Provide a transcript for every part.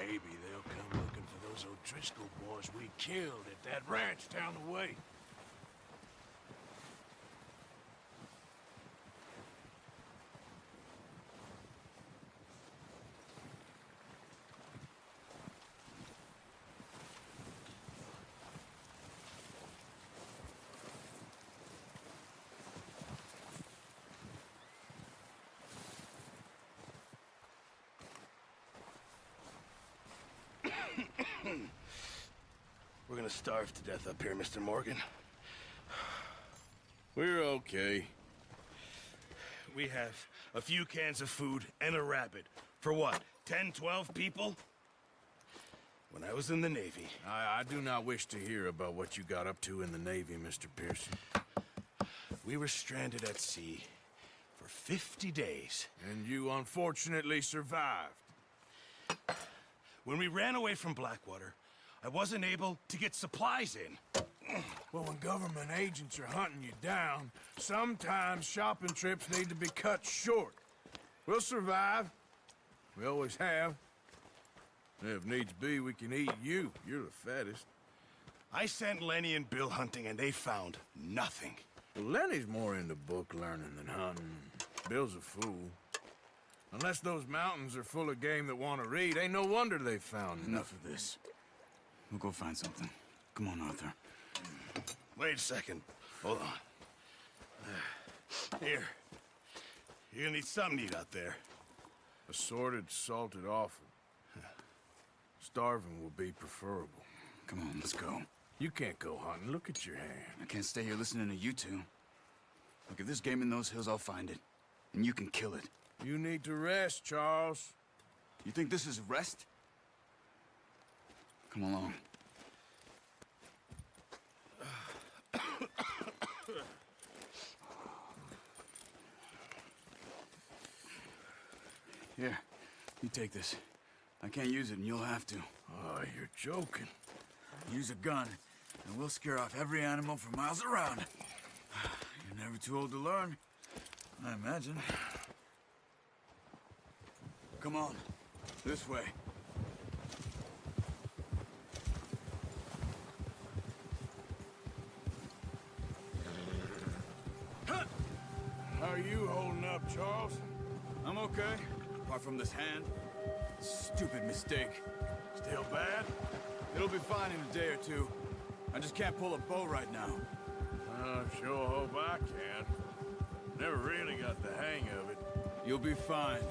Maybe they'll come looking for those O'Driscoll boys we killed at that ranch down the way. We're gonna starve to death up here, Mr. Morgan. We're okay. We have a few cans of food and a rabbit. For what, 10, 12 people? When I was in the Navy... I do not wish to hear about what you got up to in the Navy, Mr. Pearson. We were stranded at sea for 50 days. And you unfortunately survived. When we ran away from Blackwater, I wasn't able to get supplies in. Well, when government agents are hunting you down, sometimes shopping trips need to be cut short. We'll survive. We always have. If needs be, we can eat you. You're the fattest. I sent Lenny and Bill hunting, and they found nothing. Well, Lenny's more into book learning than hunting. Bill's a fool. Unless those mountains are full of game that want to read, ain't no wonder they found Enough of this. We'll go find something. Come on, Arthur. Wait a second. Hold on. Here. You're gonna need something to eat out there. Assorted, salted offal. Starving will be preferable. Come on, let's go. You can't go hunting. Look at your hand. I can't stay here listening to you two. Look, if there's game in those hills, I'll find it. And you can kill it. You need to rest, Charles. You think this is rest? Come along. Here, you take this. I can't use it, and you'll have to. Oh, you're joking. Use a gun, and we'll scare off every animal for miles around. You're never too old to learn, I imagine. Come on, this way. How are you holding up, Charles? I'm okay, apart from this hand. Stupid mistake. Still bad? It'll be fine in a day or two. I just can't pull a bow right now. I sure hope I can. Never really got the hang of it. You'll be fine.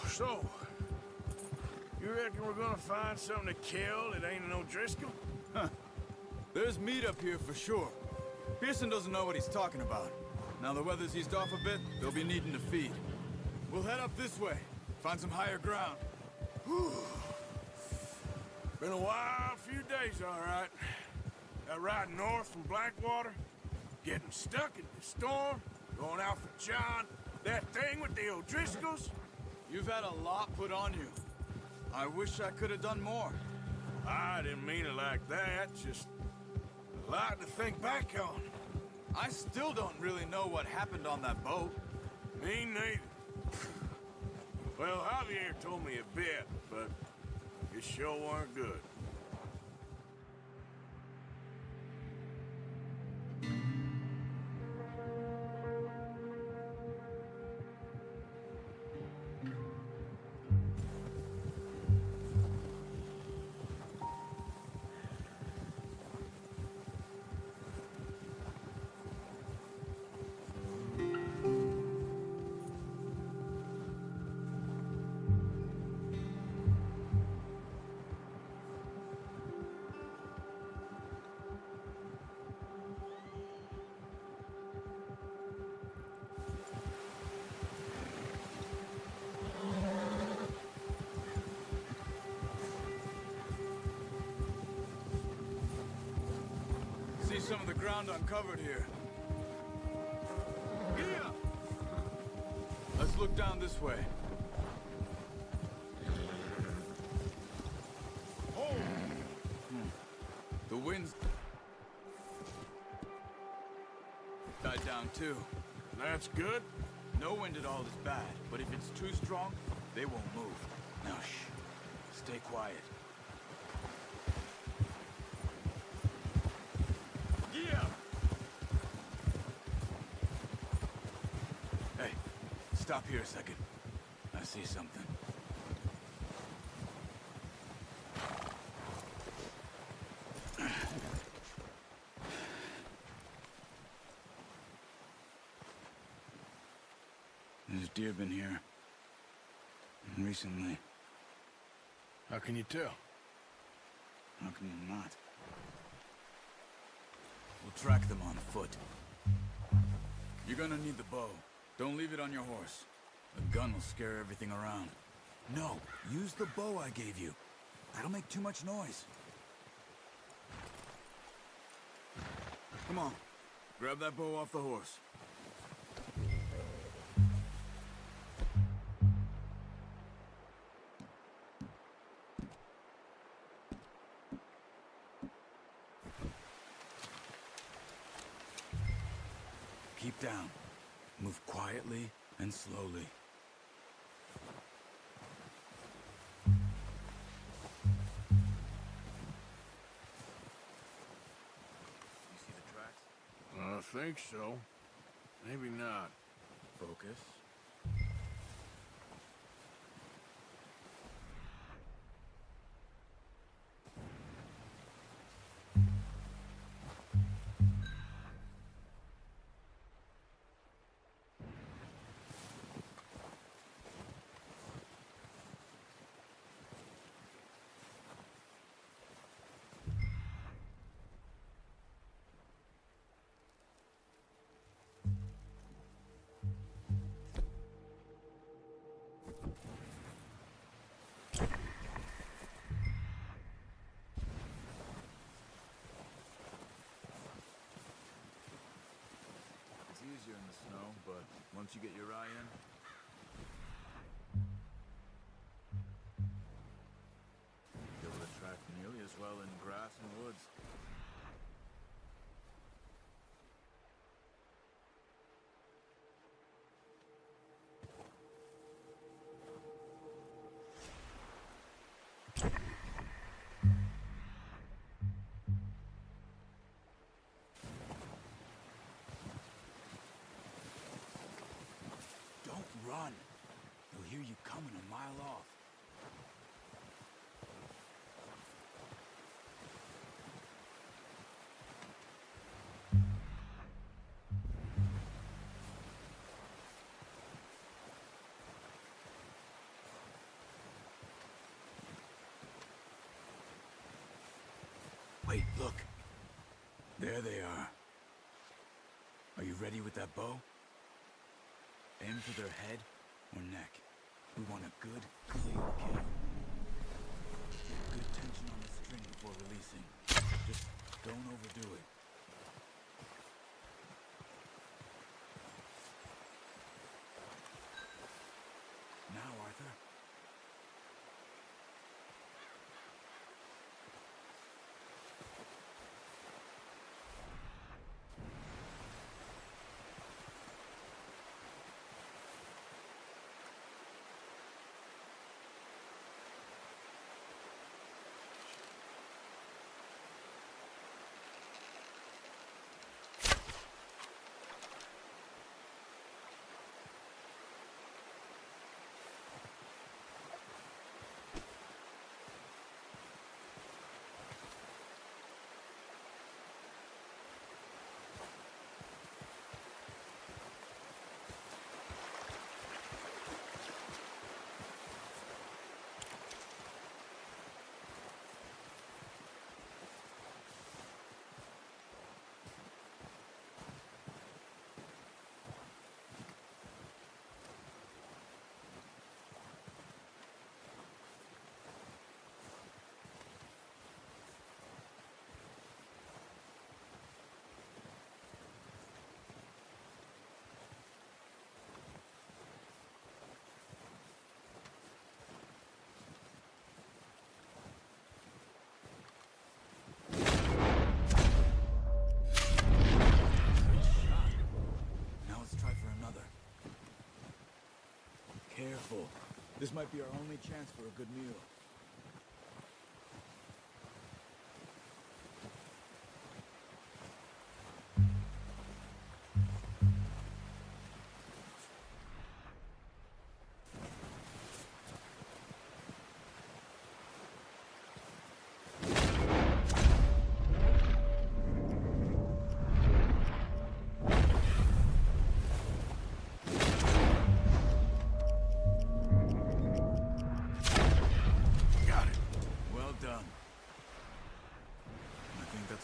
So, you reckon we're gonna find something to kill that ain't an O'Driscoll? Huh. There's meat up here for sure. Pearson doesn't know what he's talking about. Now the weather's eased off a bit, they'll be needing to feed. We'll head up this way, find some higher ground. Whew. Been a wild few days, all right. That ride north from Blackwater, getting stuck in the storm, going out for John, that thing with the O'Driscolls. You've had a lot put on you. I wish I could have done more. I didn't mean it like that, just a lot to think back on. I still don't really know what happened on that boat. Me neither. Well, Javier told me a bit, but it sure weren't good. See some of the ground uncovered here. Yeah! Let's look down this way. Oh! The wind's died down too. That's good. No wind at all is bad, but if it's too strong, they won't move. Now, shh. Stay quiet. Yeah! Hey, stop here a second. I see something. There's deer been here. Recently. How can you tell? How can you not? We'll track them on foot. You're gonna need the bow. Don't leave it on your horse. The gun will scare everything around. No, use the bow I gave you. That'll make too much noise. Come on. Grab that bow off the horse. Keep down. Move quietly and slowly. You see the tracks? I think so. Maybe not. Focus. It's easier in the snow, but once you get your eye in, you'll be able to track nearly as well in grass and woods. Don't run. They'll hear you coming a mile off. Wait, look. There they are. Are you ready with that bow? Aim for their head or neck. We want a good, clean kill. Good tension on the string before releasing. Just don't overdo it. Now, Arthur. Careful. This might be our only chance for a good meal.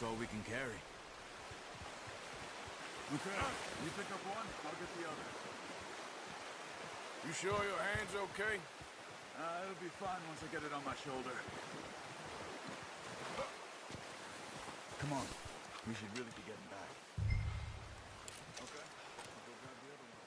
All we can carry. Okay, you pick up one, I'll get the other. You sure your hand's okay? It'll be fine once I get it on my shoulder. Come on, we should really be getting back. Okay, I'll go grab the other one.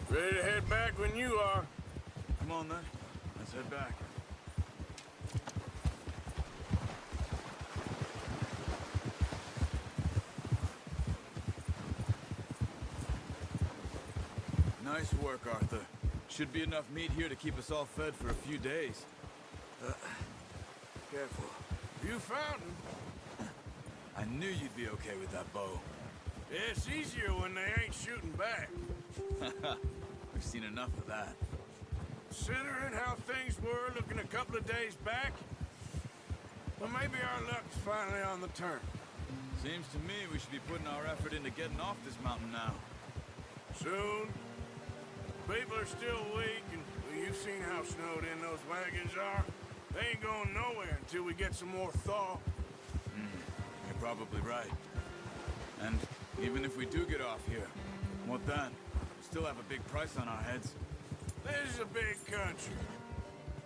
Ready to head back when you are. Come on then, let's head back. Nice work, Arthur. Should be enough meat here to keep us all fed for a few days. Careful. You found him. I knew you'd be okay with that bow. Yeah, it's easier when they ain't shooting back. We've seen enough of that. Considering how things were looking a couple of days back, well, maybe our luck's finally on the turn. Seems to me we should be putting our effort into getting off this mountain now. Soon. People are still weak, and well, you've seen how snowed in those wagons are. They ain't going nowhere until we get some more thaw. You're probably right. And even if we do get off here, what then? We still have a big price on our heads. This is a big country.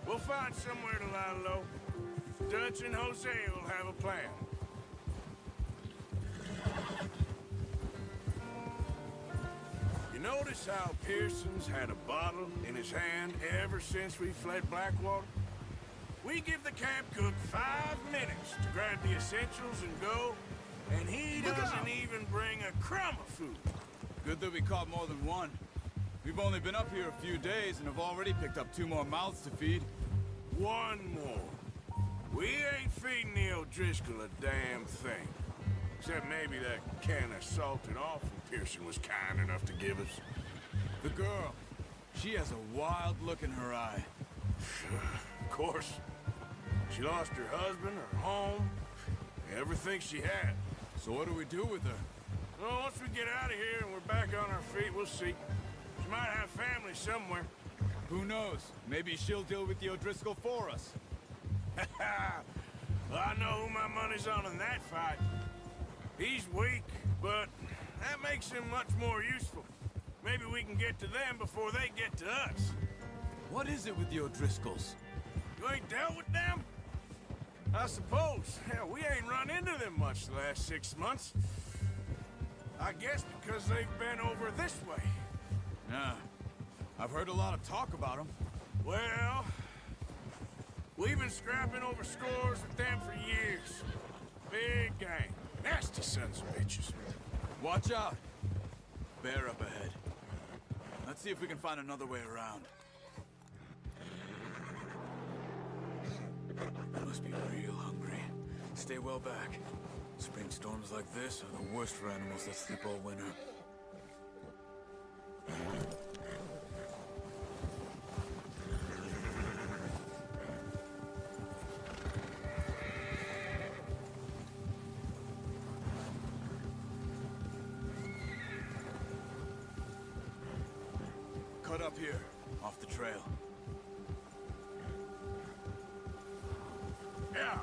We'll find somewhere to lie low. Dutch and Jose will have a plan. You notice how Pearson's had a bottle in his hand ever since we fled Blackwater? We give the camp cook 5 minutes to grab the essentials and go, and he doesn't even bring a crumb of food. Good that we caught more than one. We've only been up here a few days and have already picked up 2 more mouths to feed. 1 more. We ain't feeding the O'Driscoll a damn thing. Except maybe that can of salted offal Pearson was kind enough to give us. The girl, she has a wild look in her eye. Of course. She lost her husband, her home, everything she had. So what do we do with her? Well, once we get out of here and we're back on our feet, we'll see. She might have family somewhere. Who knows? Maybe she'll deal with the O'Driscoll for us. Well, I know who my money's on in that fight. He's weak, but that makes him much more useful. Maybe we can get to them before they get to us. What is it with the O'Driscolls? You ain't dealt with them? I suppose. Hell, we ain't run into them much the last 6 months. I guess because they've been over this way. Yeah. I've heard a lot of talk about them. Well, we've been scrapping over scores with them for years. Big gang. Nasty sons of bitches. Watch out. Bear up ahead. Let's see if we can find another way around. I must be real hungry. Stay well back. Spring storms like this are the worst for animals that sleep all winter. cut up here, off the trail. Yeah.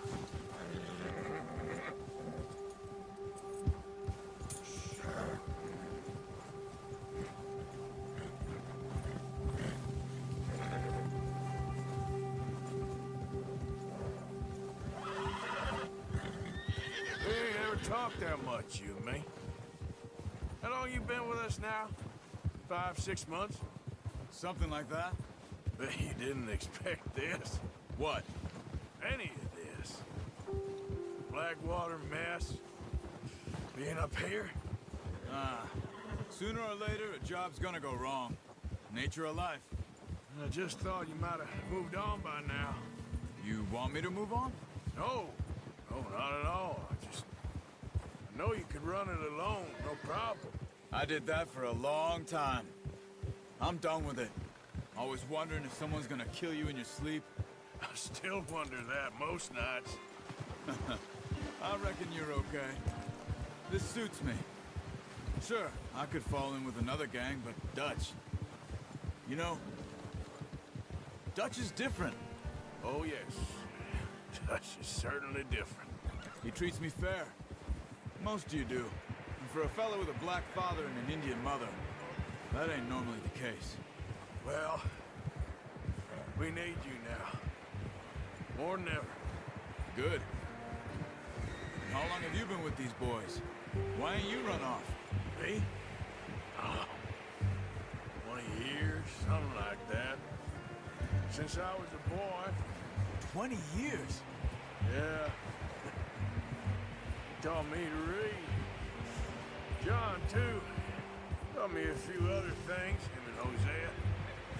We ain't ever talked that much, you and me. How long you been with us now? 5, 6 months? Something like that? Bet you didn't expect this. What? Any of this. Blackwater mess. Being up here? Sooner or later, a job's gonna go wrong. Nature of life. I just thought you might have moved on by now. You want me to move on? No. No, not at all. I know you could run it alone, no problem. I did that for a long time. I'm done with it. Always wondering if someone's gonna kill you in your sleep. I still wonder that most nights. I reckon you're okay. This suits me. Sure, I could fall in with another gang, but Dutch... You know, Dutch is different. Oh, yes. Dutch is certainly different. He treats me fair. Most of you do. And for a fellow with a black father and an Indian mother, that ain't normally the case. Well, we need you now. More than ever. Good. And how long have you been with these boys? Why ain't you run off? Me? Oh, 20 years, something like that. Since I was a boy. 20 years? Yeah. Taught me to read. John, too. Taught me a few other things, him and Hosea.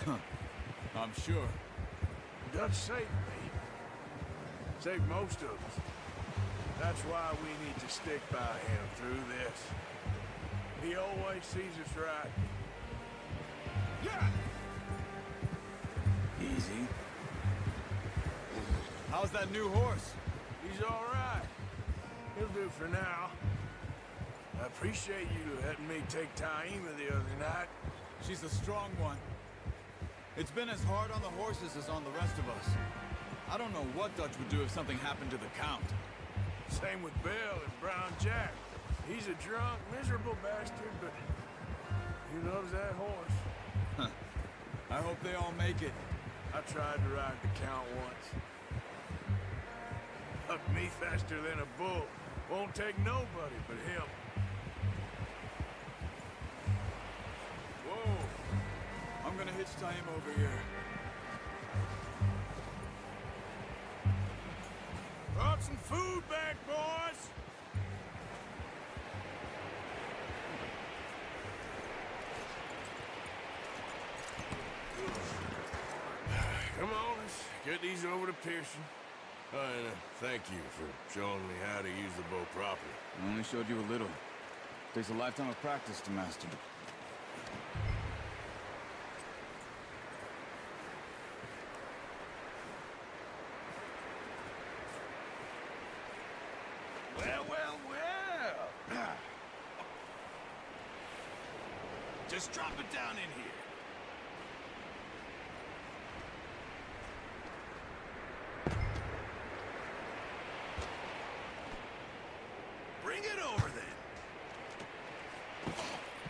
Huh. I'm sure. Dutch saved me. Saved most of us. That's why we need to stick by him through this. He always sees us right. Yeah! Easy. How's that new horse? He's all right. He'll do for now. I appreciate you letting me take Taima the other night. She's a strong one. It's been as hard on the horses as on the rest of us. I don't know what Dutch would do if something happened to the Count. Same with Bill and Brown Jack. He's a drunk, miserable bastard, but he loves that horse. Huh. I hope they all make it. I tried to ride the Count once. Hucked me faster than a bull. Won't take nobody but him. Whoa! I'm gonna hitch tie him over here. Brought some food back, boys! Come on, let's get these over to Pearson. And thank you for showing me how to use the bow properly. I only showed you a little. Takes a lifetime of practice to master. Well, well, well. Just drop it down in here. Bring it over then.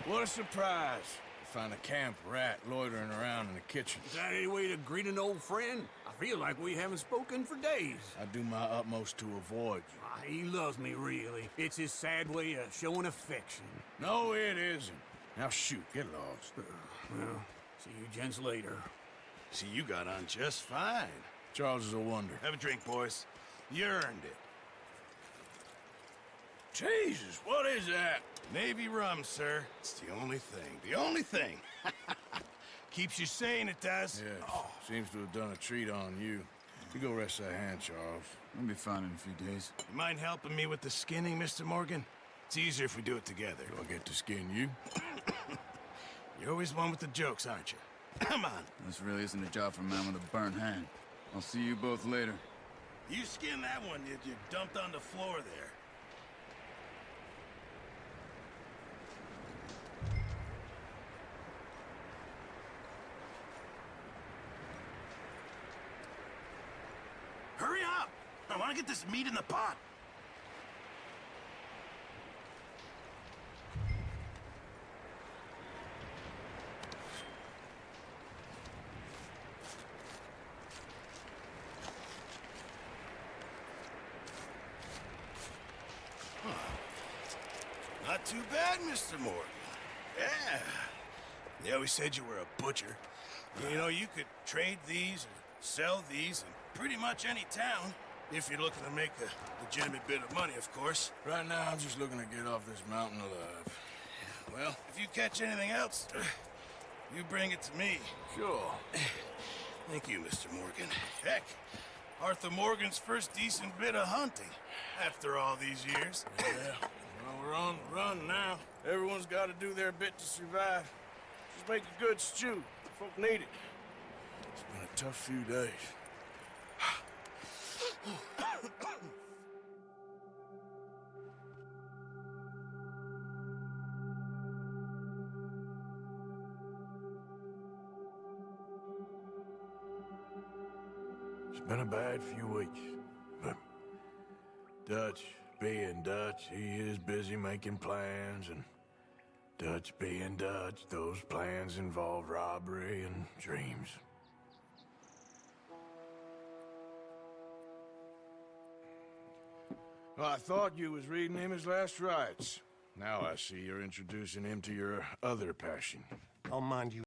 What a surprise. Find a camp rat loitering around in the kitchen. Is that any way to greet an old friend? I feel like we haven't spoken for days. I do my utmost to avoid you. He loves me, really. It's his sad way of showing affection. No, it isn't. Now shoot, get lost. Well, see you gents later. See, you got on just fine. Charles is a wonder. Have a drink, boys. You earned it. Jesus, what is that? Navy rum, sir. It's the only thing. The only thing. Keeps you sane, it does. Yes, seems to have done a treat on you. You go rest that hand, Charles. I'll be fine in a few days. You mind helping me with the skinning, Mr. Morgan? It's easier if we do it together. Do I get to skin you? You're always one with the jokes, aren't you? Come on. This really isn't a job for a man with a burnt hand. I'll see you both later. You skinned that one you dumped on the floor there. hurry up! I want to get this meat in the pot. Not too bad, Mr. Morgan. Yeah. They always said you were a butcher. You know, you could trade these or sell these in pretty much any town, if you're looking to make a legitimate bit of money, of course. Right now, I'm just looking to get off this mountain alive. Well, if you catch anything else, you bring it to me. Sure. Thank you, Mr. Morgan. Heck, Arthur Morgan's first decent bit of hunting after all these years. Yeah. Well, we're on the run now. Everyone's got to do their bit to survive. Just make a good stew. Folk need it. It's been a tough few days. It's been a bad few weeks, but Dutch being Dutch, he is busy making plans, and Dutch being Dutch, those plans involve robbery and dreams. Well, I thought you was reading him his last rites. Now I see you're introducing him to your other passion. I'll mind you